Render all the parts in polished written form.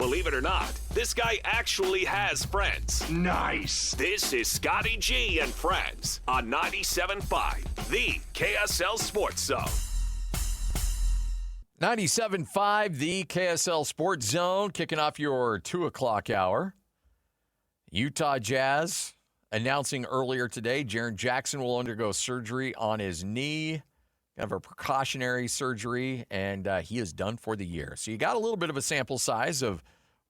Believe it or not, this guy actually has friends. Nice. This is Scotty G and Friends on 97.5, the KSL Sports Zone. 97.5, the KSL Sports Zone, kicking off your 2 o'clock hour. Utah Jazz announcing earlier today, Jaren Jackson will undergo surgery on his knee, kind of a precautionary surgery, and he is done for the year. So you got a little bit of a sample size of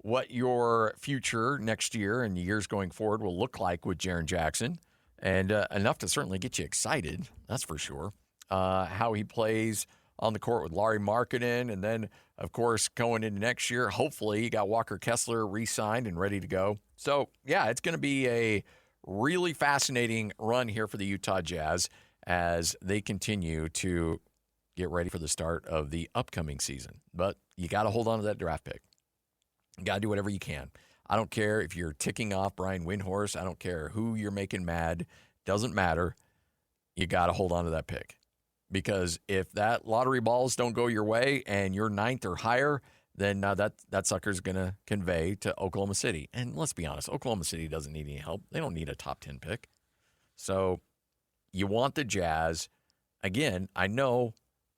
what your future next year and years going forward will look like with Jaren Jackson, and enough to certainly get you excited, that's for sure. How he plays on the court with Lauri Markkanen, and then, of course, going into next year, hopefully you got Walker Kessler re-signed and ready to go. So, yeah, it's going to be a really fascinating run here for the Utah Jazz as they continue to get ready for the start of the upcoming season. But you got to hold on to that draft pick. You got to do whatever you can. I don't care if you're ticking off Brian Windhorst. I don't care who you're making mad. Doesn't matter. You got to hold on to that pick. Because if that lottery balls don't go your way and you're ninth or higher, then that sucker's going to convey to Oklahoma City. And let's be honest, Oklahoma City doesn't need any help. They don't need a top 10 pick. So you want the Jazz. Again, I know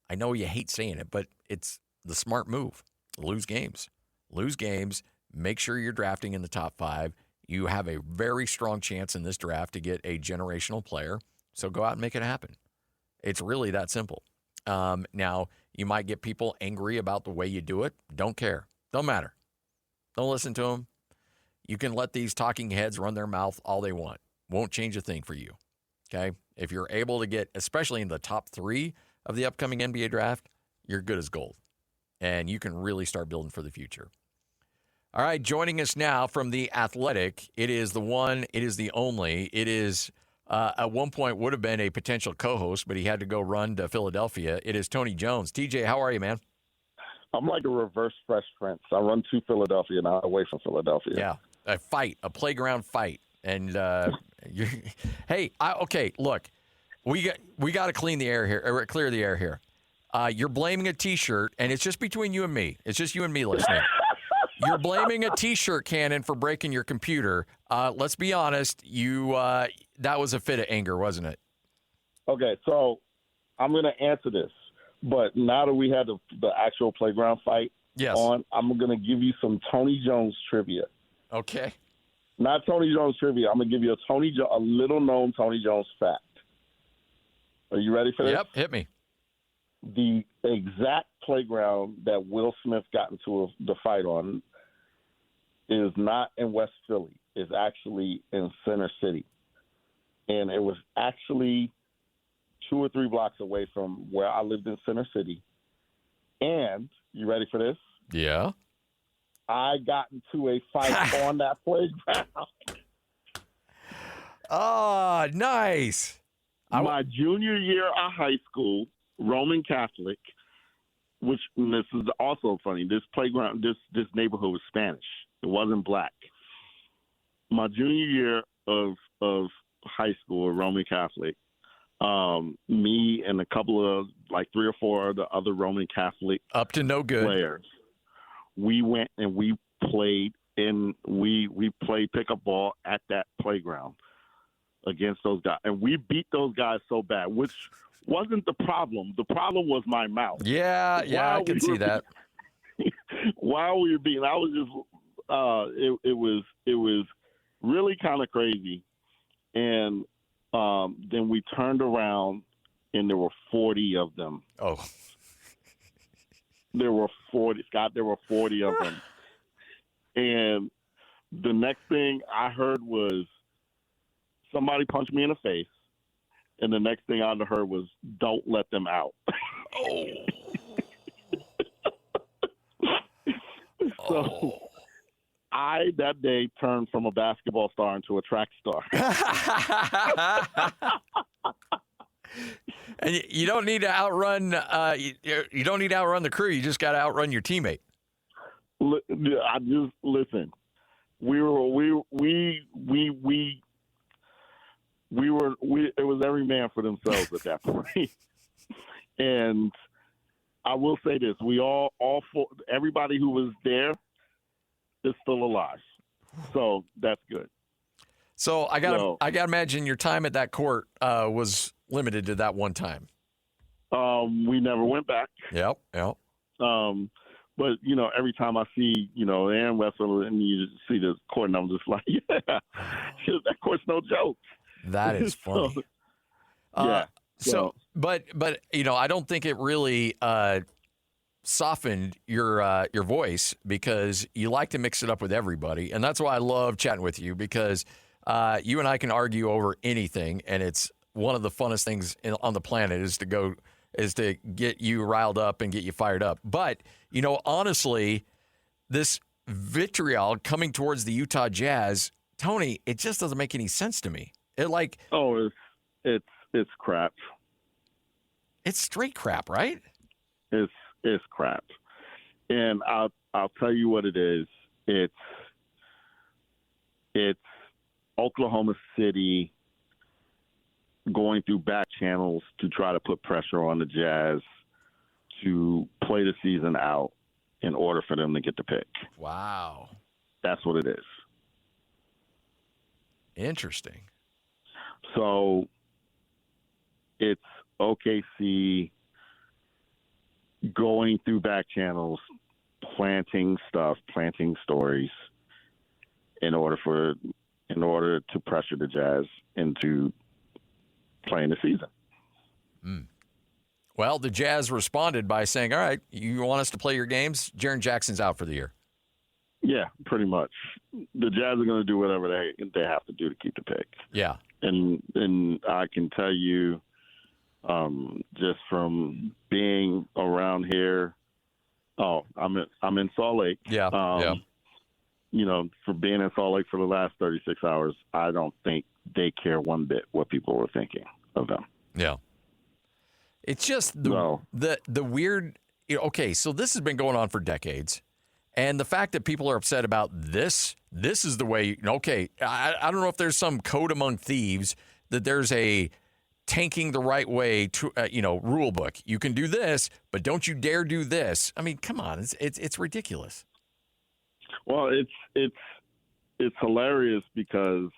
you hate saying it, but it's the smart move. Lose games. Lose games. Make sure you're drafting in the top 5. You have a very strong chance in this draft to get a generational player. So go out and make it happen. It's really that simple. Now, you might get people angry about the way you do it. Don't care. Don't matter. Don't listen to them. You can let these talking heads run their mouth all they want. Won't change a thing for you. Okay? If you're able to get, especially in the top 3 of the upcoming NBA draft, you're good as gold. And you can really start building for the future. All right, joining us now from The Athletic, it is the one, it is the only, it is at one point would have been a potential co-host, but he had to go run to Philadelphia. It is Tony Jones. TJ, how are you, man? I'm like a reverse Fresh Prince. I run to Philadelphia, not away from Philadelphia. Yeah, a playground fight. And okay, look, we got to clear the air here. You're blaming a T-shirt, and it's just between you and me. It's just you and me listening. You're blaming a T-shirt cannon for breaking your computer. Let's be honest. That was a fit of anger, wasn't it? Okay, so I'm going to answer this. But now that we had the actual playground fight on, I'm going to give you some Tony Jones trivia. Okay. Not Tony Jones trivia. I'm going to give you a little-known Tony Jones fact. Are you ready for this? Yep, hit me. The exact playground that Will Smith got into the fight on is not in West Philly. It's actually in Center City. And it was actually 2 or 3 blocks away from where I lived in Center City. And, you ready for this? Yeah. I got into a fight on that playground. Oh, nice. My junior year of high school, Roman Catholic, which this is also funny. This playground, this neighborhood was Spanish. It wasn't black. My junior year of high school, Roman Catholic, me and a couple of 3 or 4 of the other Roman Catholic up to no good players, we went and we played pickup ball at that playground against those guys, and we beat those guys so bad, which wasn't the problem. The problem was my mouth. Yeah, I can see that. While we were beating, I was just it was really kind of crazy, and then we turned around and there were 40 of them. Oh, there were 40, Scott. There were 40 of them, and the next thing I heard was somebody punched me in the face. And the next thing I heard was, "Don't let them out." Oh. So I, that day, turned from a basketball star into a track star. And you don't need to outrun. You don't need to outrun the crew. You just got to outrun your teammate. I just listen. It was every man for themselves at that point. And I will say this: we all four, everybody who was there is still alive. So that's good. So I gotta imagine your time at that court was limited to that one time. We never went back. Yep. But every time I see Aaron Wessel and you see this court, and I'm just like, yeah, that court's no joke. That is funny. Yeah. But I don't think it really softened your voice, because you like to mix it up with everybody, and that's why I love chatting with you, because you and I can argue over anything, and it's one of the funnest things on the planet is to get you riled up and get you fired up. But honestly, this vitriol coming towards the Utah Jazz, Tony, it just doesn't make any sense to me. It's crap. It's straight crap, right? It's crap, and I'll tell you what it is. It's Oklahoma City going through back channels to try to put pressure on the Jazz to play the season out in order for them to get the pick. Wow, that's what it is. Interesting. So it's OKC going through back channels, planting stories in order to pressure the Jazz into playing the season. Well, the Jazz responded by saying, all right, you want us to play your games? Jaren Jackson's out for the year. Yeah, pretty much. The Jazz are going to do whatever they have to do to keep the pick. Yeah. And I can tell you, just from being around here, I'm in Salt Lake. Yeah. For being in Salt Lake for the last 36 hours, I don't think they care one bit what people were thinking of them. Yeah. It's just the weird. Okay, so this has been going on for decades, and the fact that people are upset about this is the way. Okay, I don't know if there's some code among thieves that there's a tanking the right way to rule book. You can do this, but don't you dare do this. I mean, come on, it's ridiculous. Well, it's hilarious because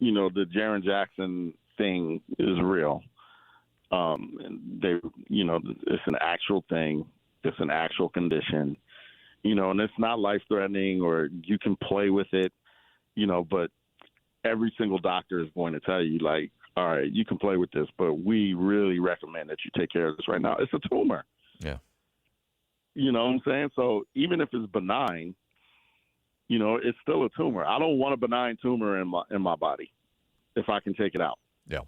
the Jaren Jackson thing is real. And they, it's an actual thing. It's an actual condition, and it's not life-threatening or you can play with it, but every single doctor is going to tell you, like, all right, you can play with this, but we really recommend that you take care of this right now. It's a tumor. Yeah. You know what I'm saying? So even if it's benign, it's still a tumor. I don't want a benign tumor in my body if I can take it out. Yeah.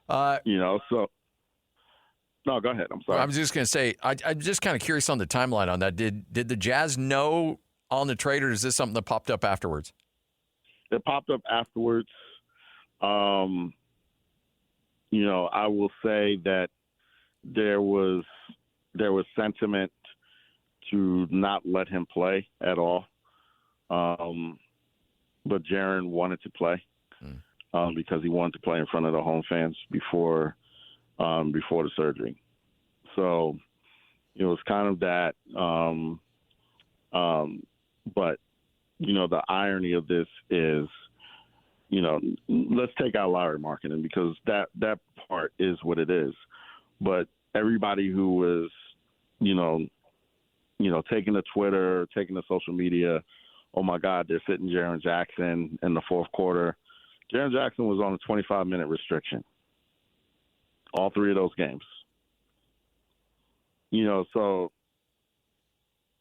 So no, go ahead. I'm sorry. I was just going to say, I'm just kind of curious on the timeline on that. Did the Jazz know on the trade, or is this something that popped up afterwards? It popped up afterwards. I will say that there was sentiment to not let him play at all. But Jaren wanted to play. Because he wanted to play in front of the home fans before the surgery. So it was kind of that. But, the irony of this is, let's take out Larry marketing because that part is what it is. But everybody who was, taking to Twitter, taking to social media, oh, my God, they're sitting Jaren Jackson in the fourth quarter. Jaren Jackson was on a 25-minute restriction, all three of those games. So,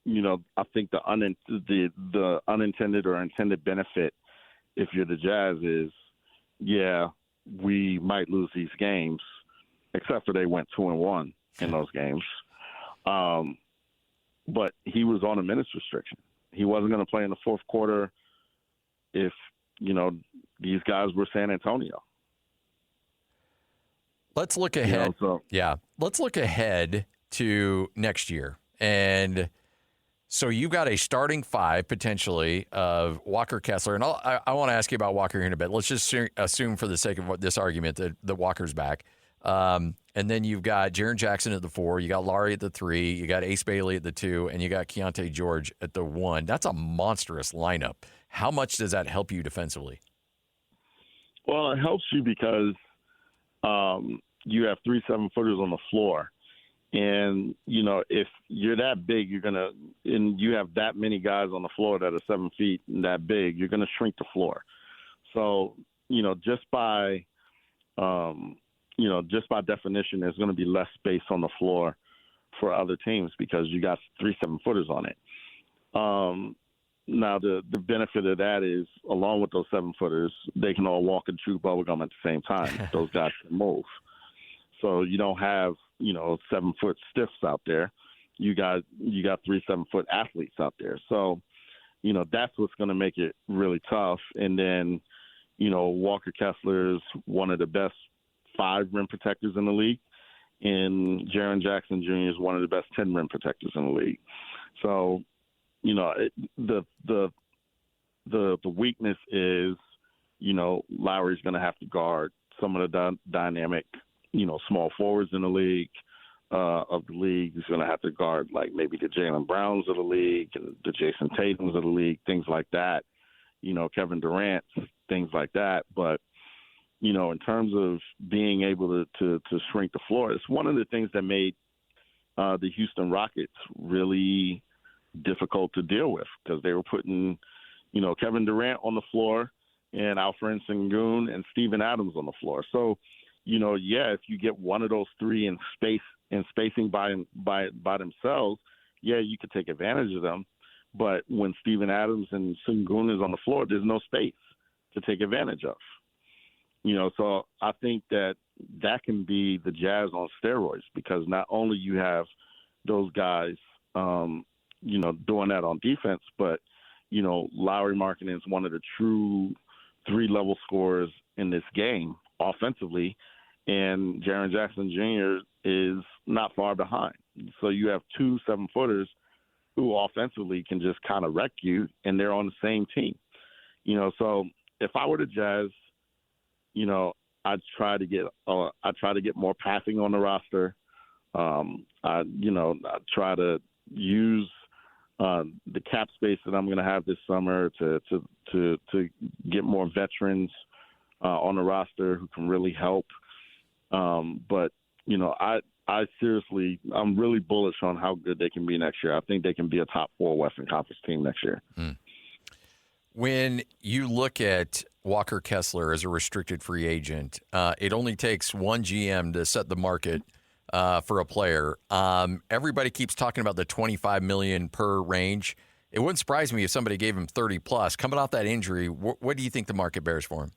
I think the unintended or intended benefit, if you're the Jazz, is, yeah, we might lose these games, except for they went 2-1 in those games. But he was on a minutes restriction. He wasn't going to play in the fourth quarter if, these guys were San Antonio. Let's look ahead. Let's look ahead to next year. And so you've got a starting five potentially of Walker Kessler. And I want to ask you about Walker here in a bit. Let's just assume for the sake of this argument that Walker's back. And then you've got Jaren Jackson at the 4, you got Laurie at the 3, you got Ace Bailey at the 2, and you got Keontae George at the 1. That's a monstrous lineup. How much does that help you defensively? Well, it helps you because you have 3 7-footers on the floor. And, if you're that big, and you have that many guys on the floor that are 7 feet and that big, you're going to shrink the floor. So, just by definition, there's going to be less space on the floor for other teams because you got 3 7-footers on it. Now, the benefit of that is, along with those 7-footers, they can all walk and chew bubblegum at the same time. Those guys can move. So you don't have, 7-foot stiffs out there. You got 3 7-foot athletes out there. So, that's what's going to make it really tough. And then, Walker Kessler is one of the best 5 rim protectors in the league, and Jaren Jackson Jr. is one of the best 10 rim protectors in the league. So, the weakness is, Lowry's going to have to guard some of the dynamic, small forwards in the league. He's going to have to guard like maybe the Jaylen Browns of the league and the Jason Tatums of the league, things like that. Kevin Durant, things like that. But in terms of being able to shrink the floor, it's one of the things that made the Houston Rockets really difficult to deal with because they were putting, Kevin Durant on the floor and Alfred Sengun and Steven Adams on the floor. So, if you get one of those 3 in spacing by themselves, you could take advantage of them. But when Steven Adams and Sengun is on the floor, there's no space to take advantage of. So I think that can be the Jazz on steroids because not only you have those guys, doing that on defense, but, Lauri Markkanen is one of the true 3-level scorers in this game offensively, and Jaren Jackson Jr. is not far behind. So you have 2 7-footers who offensively can just kind of wreck you, and they're on the same team. So if I were the Jazz, I'd try to get more passing on the roster. I'd try to use the cap space that I'm going to have this summer to get more veterans on the roster who can really help. But I'm really bullish on how good they can be next year. I think they can be a top 4 Western Conference team next year. When you look at Walker Kessler as a restricted free agent, it only takes one GM to set the market for a player. Everybody keeps talking about the $25 million per range. It wouldn't surprise me if somebody gave him 30 plus. Coming off that injury, what do you think the market bears for him?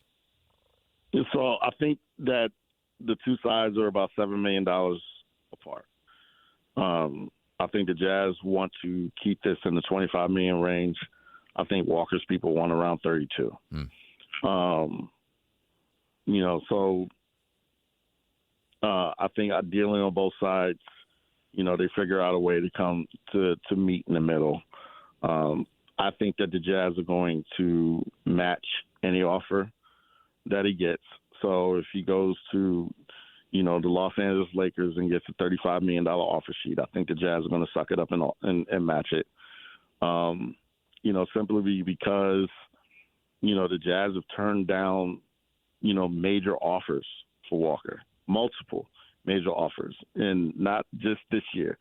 So I think that the two sides are about $7 million apart. I think the Jazz want to keep this in the $25 million range. I think Walker's people want around 32. I think ideally on both sides, they figure out a way to come to meet in the middle. I think that the Jazz are going to match any offer that he gets. So if he goes to, the Los Angeles Lakers and gets a $35 million offer sheet, I think the Jazz are going to suck it up and match it. Simply because, the Jazz have turned down, major offers for Walker, multiple major offers, and not just this year,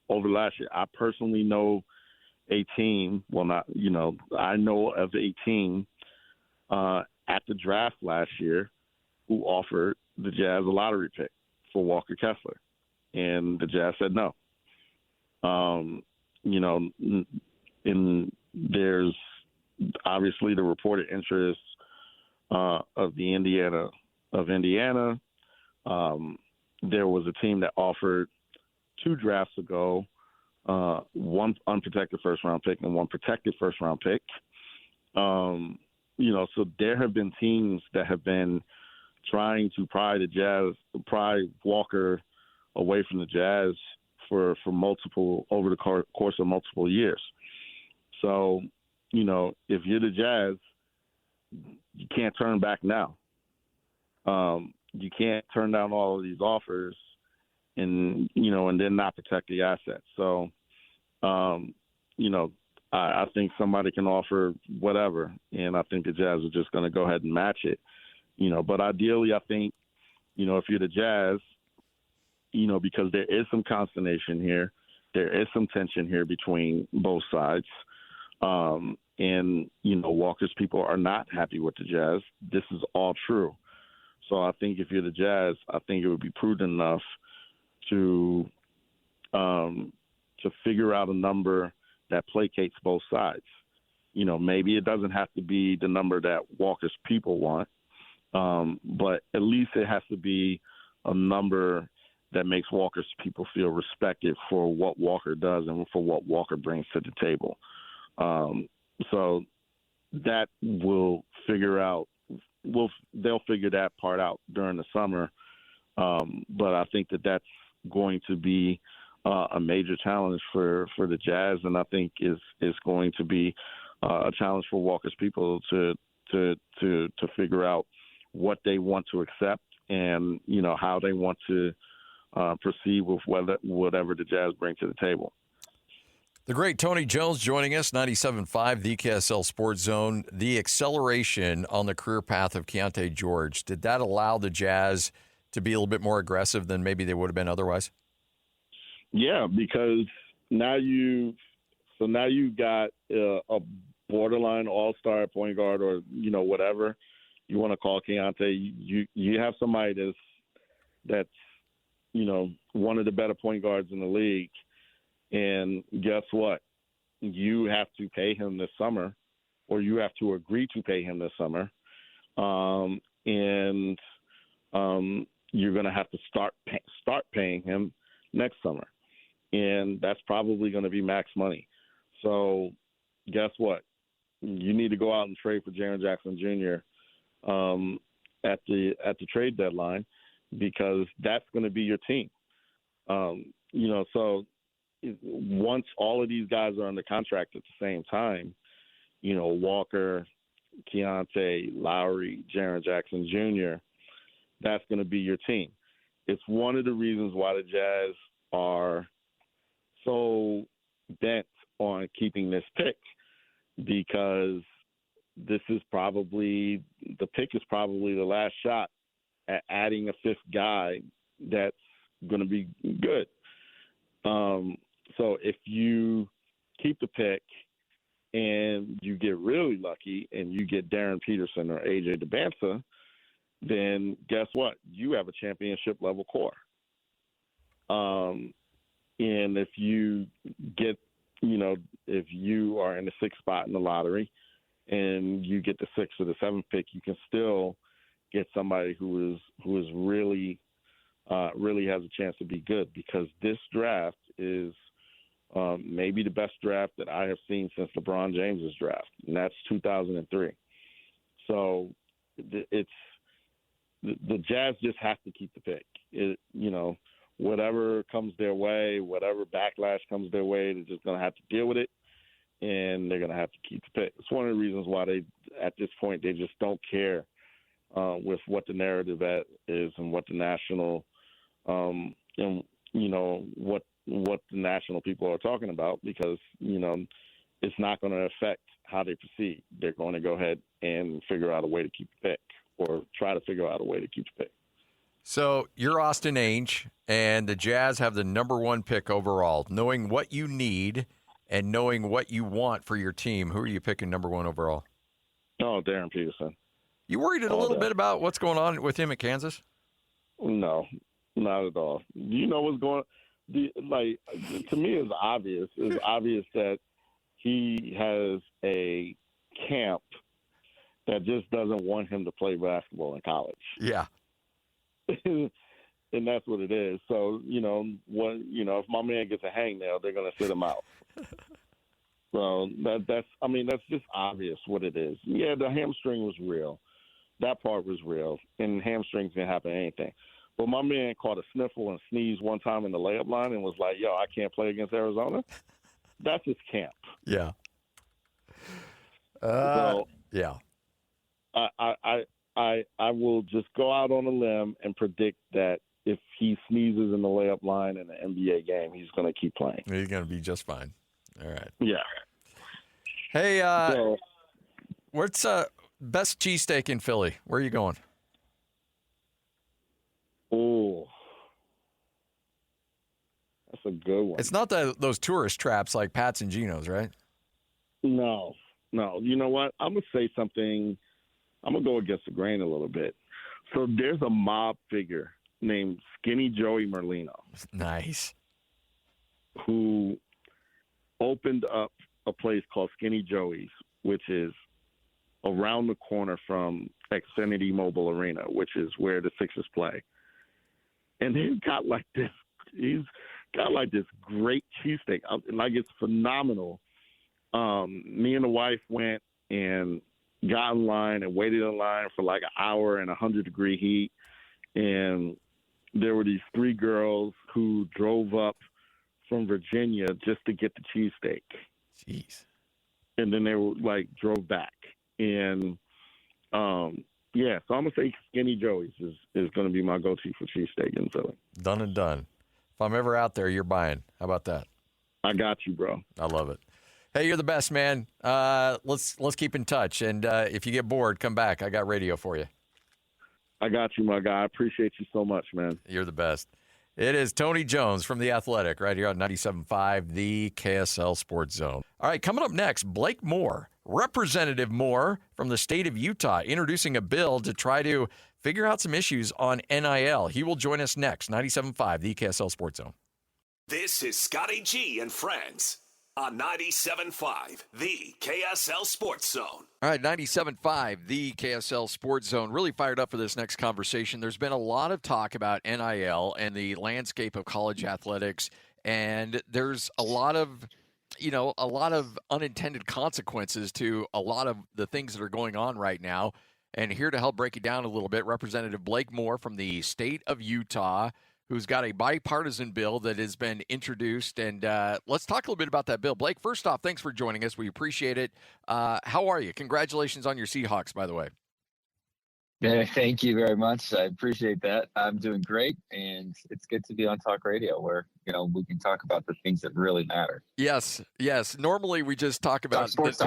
over last year. I personally know a team, I know of a team at the draft last year who offered the Jazz a lottery pick for Walker Kessler, and the Jazz said no. And there's obviously the reported interest of Indiana. There was a team that offered 2 drafts ago, one unprotected first-round pick and one protected first-round pick. So there have been teams that have been trying to pry Walker away from the Jazz for over the course of multiple years. So, if you're the Jazz, you can't turn back now. you can't turn down all of these offers and then not protect the assets. So, I think somebody can offer whatever, and I think the Jazz are just going to go ahead and match it. But ideally, I think, if you're the Jazz, because there is some consternation here, there is some tension here between both sides. And Walker's people are not happy with the Jazz. This is all true. So I think if you're the Jazz, I think it would be prudent enough to figure out a number that placates both sides. Maybe it doesn't have to be the number that Walker's people want, but at least it has to be a number that makes Walker's people feel respected for what Walker does and for what Walker brings to the table. So that will figure out. They'll figure that part out during the summer. But I think that's going to be a major challenge for the Jazz, and I think is going to be a challenge for Walker's people to figure out what they want to accept and how they want to proceed with whatever the Jazz bring to the table. The great Tony Jones joining us, 97.5, the KSL Sports Zone. The acceleration on the career path of Keontae George, did that allow the Jazz to be a little bit more aggressive than maybe they would have been otherwise? Yeah, because now you got a borderline all-star point guard, or whatever you want to call Keontae. You have somebody that's one of the better point guards in the league, and guess what? You have to pay him this summer, or you have to agree to pay him this summer, and you're going to have to start paying him next summer. And that's probably going to be max money. So guess what? You need to go out and trade for Jaren Jackson Jr. At the trade deadline, because that's going to be your team. So once all of these guys are under contract at the same time, Walker, Keontae, Lowry, Jaren Jackson Jr., that's going to be your team. It's one of the reasons why the Jazz are so bent on keeping this pick, because the pick is probably the last shot at adding a fifth guy that's going to be good. So if you keep the pick and you get really lucky and you get Darren Peterson or AJ DeBanza, then guess what? You have a championship level core. And if you get, if you are in the sixth spot in the lottery and you get the sixth or the seventh pick, you can still get somebody who is really has a chance to be good, because this draft is maybe the best draft that I have seen since LeBron James's draft, and that's 2003. So it's the Jazz just have to keep the pick. Whatever comes their way, whatever backlash comes their way, they're just going to have to deal with it, and they're going to have to keep the pick. It's one of the reasons why at this point, they just don't care with what the narrative is and what the national, what the national people are talking about, because, it's not going to affect how they proceed. They're going to go ahead and figure out a way to keep the pick, or try to figure out a way to keep the pick. So you're Austin Ainge, and the Jazz have the number one pick overall. Knowing what you need and knowing what you want for your team, who are you picking number one overall? Oh, Darren Peterson. You worried a little bit about what's going on with him at Kansas? No, not at all. Do you know what's going on? To me, it's obvious. It's obvious that he has a camp that just doesn't want him to play basketball in college. Yeah. And that's what it is. So, if my man gets a hangnail, they're going to sit him out. So that's just obvious what it is. Yeah, the hamstring was real. That part was real. And hamstrings can happen to anything. But my man caught a sniffle and sneezed one time in the layup line and was like, I can't play against Arizona. That's his camp. Yeah. So, yeah. I I will just go out on a limb and predict that if he sneezes in the layup line in an NBA game, he's going to keep playing. He's going to be just fine. All right. Yeah. Hey, So, what's best cheesesteak in Philly? Where are you going? oh, that's a good one. It's not those tourist traps like Pat's and Geno's, right? No. You know what? I'm going to say something. I'm going to go against the grain a little bit. So there's a mob figure named Skinny Joey Merlino Nice. who opened up a place called Skinny Joey's, which is around the corner from Xfinity Mobile Arena, which is where the Sixers play. And he's got like this great cheesesteak. Like, it's phenomenal. Me and the wife went and got in line and waited in line for like an hour in 100-degree heat. And there were these 3 girls who drove up from Virginia just to get the cheesesteak. Jeez. And then they were like drove back. And yeah, so I'm gonna say Skinny Joey's is gonna be my go-to for cheesesteak in Philly. Done and done. If I'm ever out there, you're buying. How about that? I got you, bro. I love it. Hey, you're the best, man. Let's keep in touch. And if you get bored, come back. I got radio for you. I got you, my guy. I appreciate you so much, man. You're the best. It is Tony Jones from The Athletic right here on 97.5, the KSL Sports Zone. All right, coming up next, Blake Moore, Representative Moore from the state of Utah, introducing a bill to try to figure out some issues on NIL. He will join us next, 97.5, the KSL Sports Zone. This is Scotty G and Friends on 97.5, the KSL Sports Zone. All right, 97.5, the KSL Sports Zone. Really fired up for this next conversation. There's been a lot of talk about NIL and the landscape of college athletics, and there's a lot of unintended consequences to a lot of the things that are going on right now. And here to help break it down a little bit, Representative Blake Moore from the state of Utah, who's got a bipartisan bill that has been introduced. And let's talk a little bit about that bill. Blake, first off, thanks for joining us. We appreciate it. How are you? Congratulations on your Seahawks, by the way. Yeah, thank you very much. I appreciate that. I'm doing great, and it's good to be on talk radio where, we can talk about the things that really matter. Yes. Normally we just talk about sports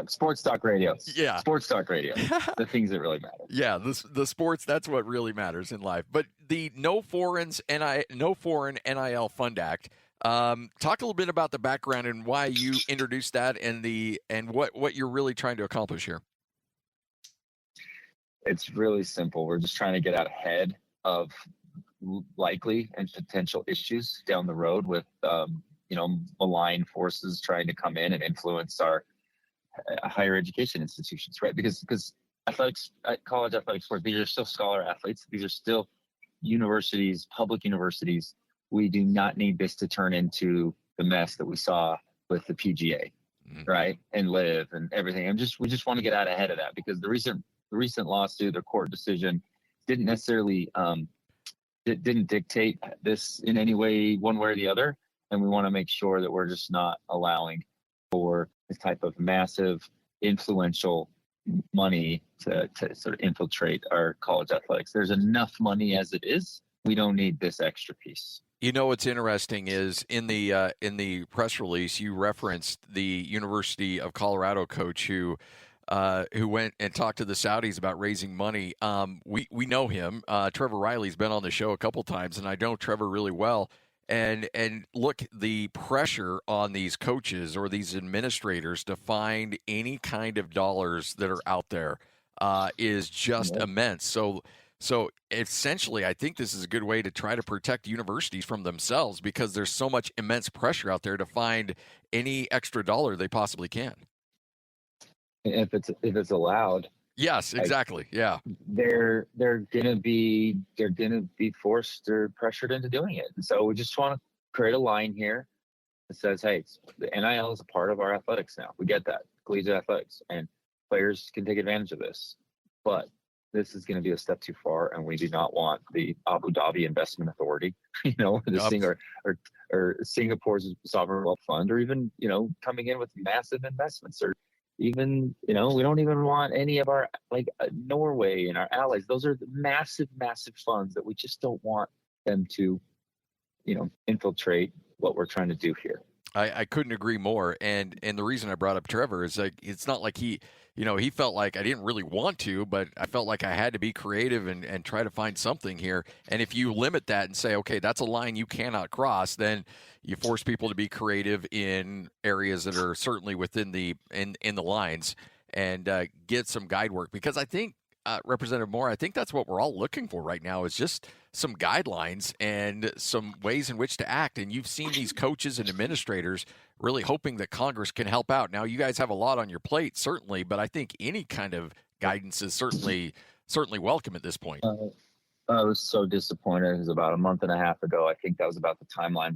talk radio. Yeah. Sports talk radio. The things that really matter. Yeah, the sports, that's what really matters in life. But the No Foreign NIL Fund Act, talk a little bit about the background and why you introduced that and what you're really trying to accomplish here. It's really simple. We're just trying to get out ahead of likely and potential issues down the road with, malign forces trying to come in and influence our higher education institutions, right? Because athletics, college athletic sports, these are still scholar athletes. These are still universities, public universities. We do not need this to turn into the mess that we saw with the PGA, right? And LIV and everything. We just want to get out ahead of that because the recent lawsuit, the court decision, didn't necessarily didn't dictate this in any way, one way or the other. And we want to make sure that we're just not allowing for this type of massive, influential money to sort of infiltrate our college athletics. There's enough money as it is. We don't need this extra piece. You know what's interesting is in the press release you referenced the University of Colorado coach who went and talked to the Saudis about raising money. We know him. Trevor Riley's been on the show a couple times, and I know Trevor really well. And look, the pressure on these coaches or these administrators to find any kind of dollars that are out there is just immense. So essentially, I think this is a good way to try to protect universities from themselves because there's so much immense pressure out there to find any extra dollar they possibly can. If it's allowed. Yes, exactly. Yeah. They're gonna be forced or pressured into doing it. And so we just want to create a line here that says, hey, the NIL is a part of our athletics now. We get that. Collegiate athletics and players can take advantage of this. But this is going to be a step too far, and we do not want the Abu Dhabi Investment Authority, or Singapore's sovereign wealth fund, or even, coming in with massive investments or even, we don't even want any of our, Norway and our allies. Those are massive, massive funds that we just don't want them to, infiltrate what we're trying to do here. I couldn't agree more. And the reason I brought up Trevor is like, it's not like he felt like I didn't really want to, but I felt like I had to be creative and try to find something here. And if you limit that and say, okay, that's a line you cannot cross, then you force people to be creative in areas that are certainly within in the lines and get some guide work. Because I think, Representative Moore, I think that's what we're all looking for right now is just some guidelines and some ways in which to act. And you've seen these coaches and administrators really hoping that Congress can help out. Now, you guys have a lot on your plate, certainly, but I think any kind of guidance is certainly welcome at this point. I was so disappointed. It was about a month and a half ago. I think that was about the timeline.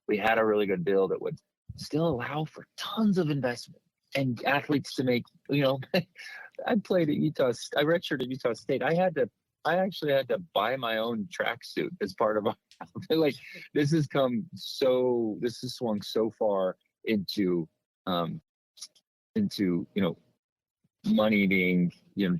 We had a really good bill that would still allow for tons of investment and athletes to make, I played at Utah. I redshirted at Utah State. I actually had to buy my own tracksuit as part of this has swung so far into money being,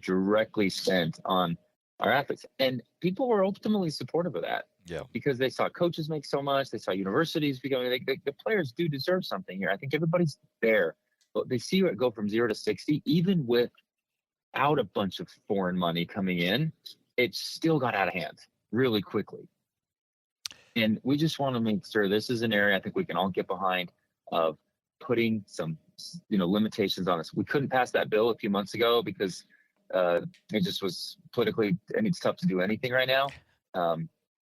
directly spent on our athletes. And people were ultimately supportive of that. Yeah. Because they saw coaches make so much. They saw universities becoming, the players do deserve something here. I think everybody's there. But they see it go from 0 to 60, even without a bunch of foreign money coming in, it still got out of hand really quickly. And we just want to make sure this is an area I think we can all get behind of putting some, limitations on us. We couldn't pass that bill a few months ago because it just was politically, and it's tough to do anything right now.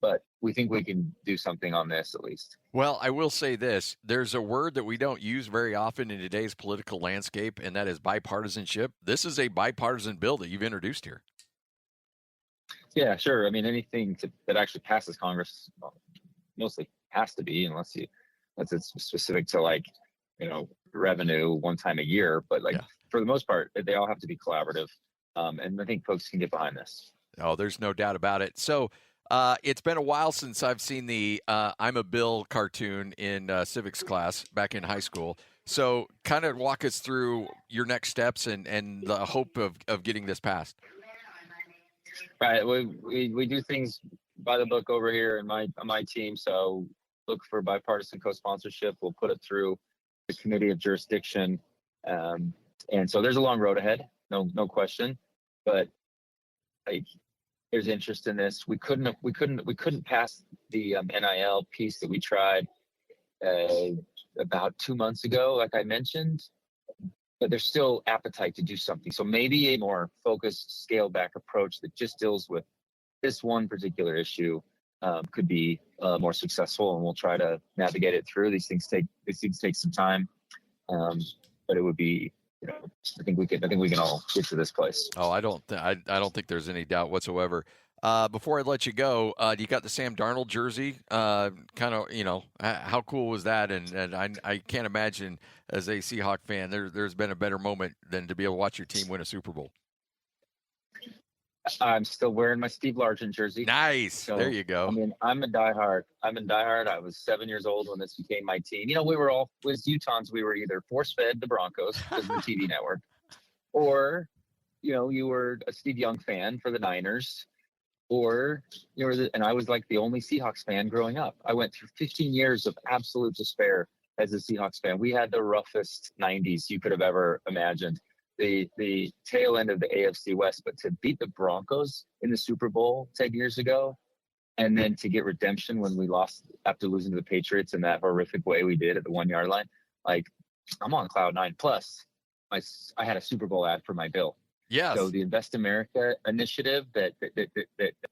But we think we can do something on this at least. Well, I will say this. There's a word that we don't use very often in today's political landscape, and that is bipartisanship. This is a bipartisan bill that you've introduced here. Yeah, sure. I mean, anything that actually passes Congress mostly has to be, unless it's specific to revenue one time a year. But for the most part, they all have to be collaborative. And I think folks can get behind this. Oh, there's no doubt about it. So it's been a while since I've seen the I'm a Bill cartoon in civics class back in high school. So kind of walk us through your next steps and the hope of getting this passed. Right. We do things by the book over here on my team. So look for bipartisan co-sponsorship. We'll put it through the committee of jurisdiction. And so there's a long road ahead. No question. But there's interest in this. We couldn't pass the NIL piece that we tried about 2 months ago, like I mentioned, but there's still appetite to do something. So maybe a more focused, scaled back approach that just deals with this one particular issue could be more successful, and we'll try to navigate it through. These things take some time, but it would be. I think we can all get to this place. Oh, I don't think there's any doubt whatsoever. Before I let you go, you got the Sam Darnold jersey. How cool was that? And I can't imagine as a Seahawk fan, there's been a better moment than to be able to watch your team win a Super Bowl. I'm still wearing my Steve Largent jersey. Nice. So, there you go. I mean, I'm a diehard. I was 7 years old when this became my team. We were all, as Utahns, we were either force-fed the Broncos because of the TV network, or, you were a Steve Young fan for the Niners, or, and I was like the only Seahawks fan growing up. I went through 15 years of absolute despair as a Seahawks fan. We had the roughest 90s you could have ever imagined. The tail end of the AFC West, but to beat the Broncos in the Super Bowl 10 years ago, and then to get redemption when we lost after losing to the Patriots in that horrific way we did at the 1 yard line, I'm on cloud nine. Plus, I had a Super Bowl ad for my bill. Yes. So the Invest America initiative that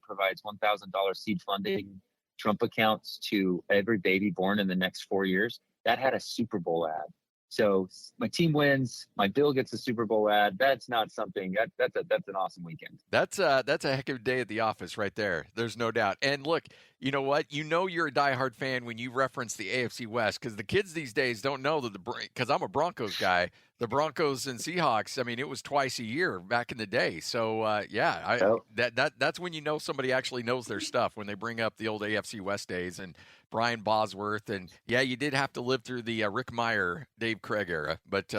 provides $1,000 seed funding, Trump accounts to every baby born in the next 4 years, that had a Super Bowl ad. So my team wins, my bill gets a Super Bowl ad. That's not something that's an awesome weekend. That's a heck of a day at the office right there. There's no doubt. And look, you know what? You're a diehard fan when you reference the AFC West, because the kids these days don't know that because I'm a Broncos guy, The Broncos and Seahawks, I mean, it was twice a year back in the day. So, that's when you know somebody actually knows their stuff, when they bring up the old AFC West days and Brian Bosworth. And, yeah, you did have to live through the Rick Meyer, Dave Craig era. But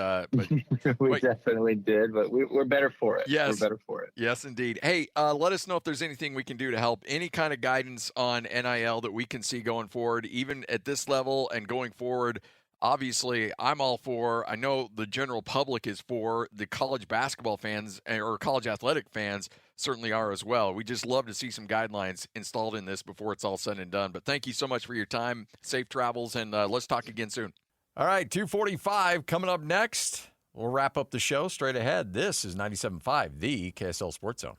we definitely did, but we're better for it. Yes. We're better for it. Yes, indeed. Hey, let us know if there's anything we can do to help, any kind of guidance on NIL that we can see going forward, even at this level and going forward. Obviously, I'm all for. I know the general public is for. The college basketball fans or college athletic fans certainly are as well. We just love to see some guidelines installed in this before it's all said and done. But thank you so much for your time. Safe travels, and let's talk again soon. All right, 2:45 coming up next. We'll wrap up the show straight ahead. This is 97.5, the KSL Sports Zone.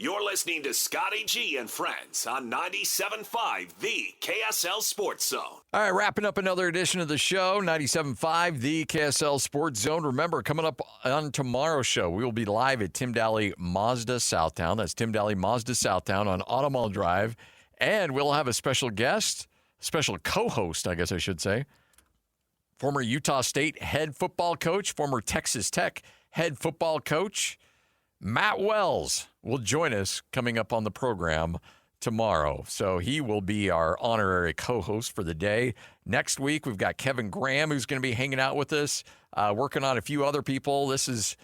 You're listening to Scotty G and Friends on 97.5, the KSL Sports Zone. All right, wrapping up another edition of the show, 97.5, the KSL Sports Zone. Remember, coming up on tomorrow's show, we will be live at Tim Daly Mazda Southtown. That's Tim Daly Mazda Southtown on Automall Drive. And we'll have a special guest, special co-host, I guess I should say, former Utah State head football coach, former Texas Tech head football coach, Matt Wells will join us coming up on the program tomorrow. So he will be our honorary co-host for the day. Next week, we've got Kevin Graham, who's going to be hanging out with us, working on a few other people. This is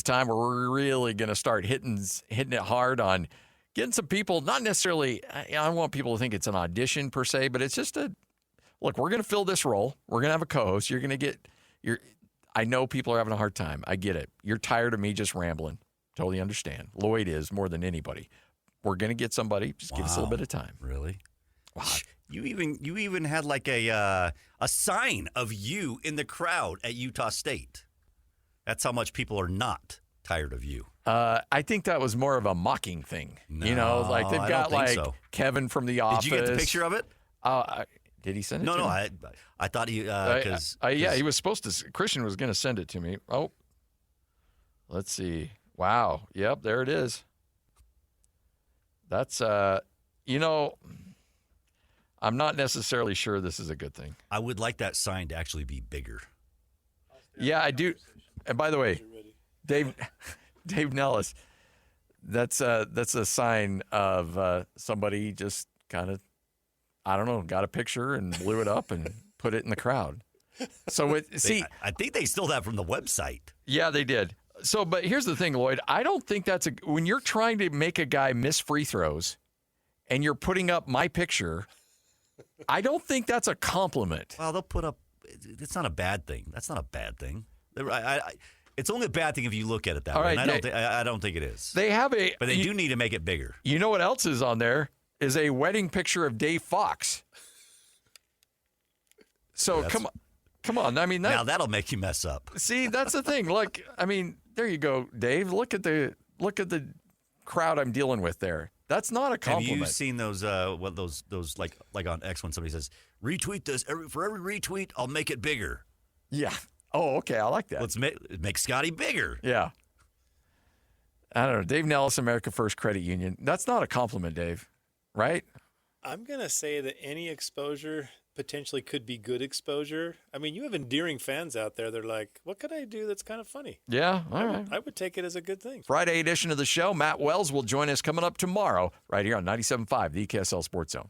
time where we're really going to start hitting it hard on getting some people, not necessarily, I don't want people to think it's an audition per se, but it's just look, we're going to fill this role. We're going to have a co-host. You're going to get I know people are having a hard time. I get it. You're tired of me just rambling. Totally understand. Lloyd is more than anybody. We're going to get somebody. Just give us a little bit of time. Really? Wow. You even had like a sign of you in the crowd at Utah State. That's how much people are not tired of you. I think that was more of a mocking thing. No, like they've got so. Kevin from The Office. Did you get the picture of it? Did he send it to me? No, I thought he because yeah, he was supposed to. Christian was going to send it to me. Oh, let's see. Wow. Yep, there it is. That's I'm not necessarily sure this is a good thing. I would like that sign to actually be bigger. Yeah, I do. And by the way, Dave Nellis, that's a sign of somebody just kind of, I don't know, got a picture and blew it up and put it in the crowd. So I think they stole that from the website. Yeah, they did. So, but here's the thing, Lloyd. I don't think when you're trying to make a guy miss free throws and you're putting up my picture, I don't think that's a compliment. Well, they'll put up, it's not a bad thing. That's not a bad thing. It's only a bad thing if you look at it that way. Right, and I don't think it is. They have but they do need to make it bigger. You know what else is on there? Is a wedding picture of Dave Fox. So come on. I mean, now that'll make you mess up. See, that's the thing. Look, I mean, there you go, Dave. Look at the crowd I'm dealing with there. That's not a compliment. Have you seen those like on X when somebody says retweet this for every retweet I'll make it bigger? Yeah. Oh, okay. I like that. Let's make Scotty bigger. Yeah. I don't know. Dave Nellis, America First Credit Union. That's not a compliment, Dave. Right? I'm gonna say that any exposure potentially could be good exposure. I mean, you have endearing fans out there. They're like, what could I do that's kind of funny? Yeah, all right. I would take it as a good thing. Friday edition of the show. Matt Wells will join us coming up tomorrow right here on 97.5, the KSL Sports Zone.